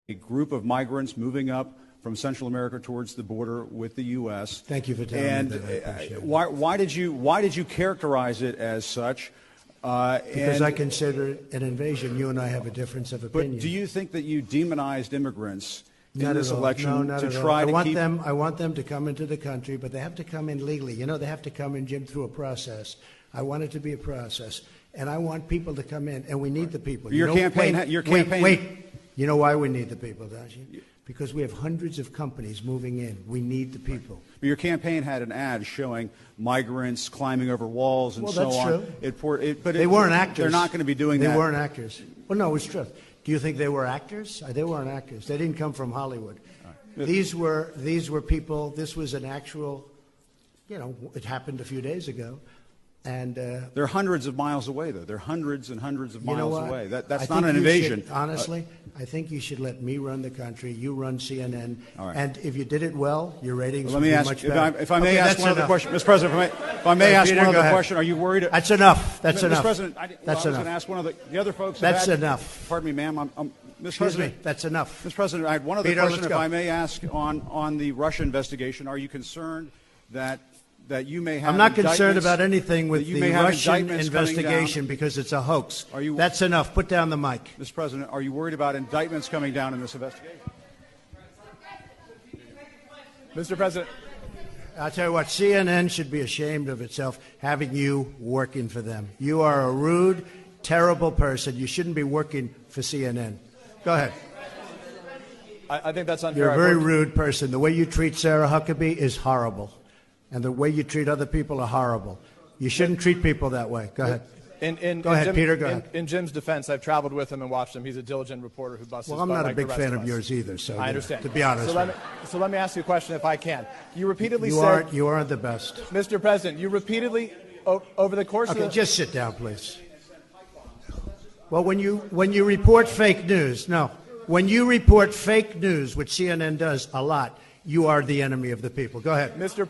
a group of migrants moving up from Central America towards the border with the U.S. Thank you for telling me that. I appreciate it. Why did you characterize it as such? Because I consider it an invasion. You and I have a difference of opinion. But do you think that you demonized immigrants in Not this at all. election No, not to at try all. to keep I want them to come into the country, but they have to come in legally. You know, they have to come in, Jim, through a process. I want it to be a process, and I want people to come in, and we need the people. Your campaign. Wait. You know why we need the people, don't you? Because we have hundreds of companies moving in. We need the people. Your campaign had an ad showing migrants climbing over walls and so on. That's true. But they weren't actors. They're not going to be doing that. They weren't actors. Well, no, it's true. Do you think they were actors? They weren't actors. They didn't come from Hollywood. Right. These were people. This was an actual, it happened a few days ago. And they're hundreds of miles away, though. They're hundreds and hundreds of miles away. That's not an invasion. invasion. Honestly, I think you should let me run the country. You run CNN. All right. And if you did it well, your ratings would would be much better. If I may ask one other question, Mr. President, if I may ask one other question, are you worried? That's enough. That's enough. Mr. President, I was going to ask one of the other folks. That's enough. Pardon me, ma'am. Mr. Excuse me. President, That's enough. Mr. President, I had one other Peter, question, if let's go. I may ask, on the Russia investigation. Are you concerned that you may have I'm not concerned indictments- about anything with that you the may have Russian indictments coming investigation down? because it's a hoax. Are you- That's enough. Put down the mic. Mr. President, are you worried about indictments coming down in this investigation? Mr. President. I'll tell you what, CNN should be ashamed of itself having you working for them. You are a rude, terrible person. You shouldn't be working for CNN. Go ahead. I think that's unfair. You're a very rude person. The way you treat Sarah Huckabee is horrible. And the way you treat other people are horrible. You shouldn't treat people that way. Go ahead. Go ahead, Peter. Go ahead. In Jim's defense, I've traveled with him and watched him. He's a diligent reporter who busts his Well, I'm butt not a like big the rest fan of of us. yours either. So I understand. To be honest, So let me ask you a question, if I can. You repeatedly you aren't the best. Mr. President, you repeatedly over the course Okay, of just sit down, please. Well, when you report fake news, when you report fake news, which CNN does a lot, you are the enemy of the people. Go ahead. Mr. President.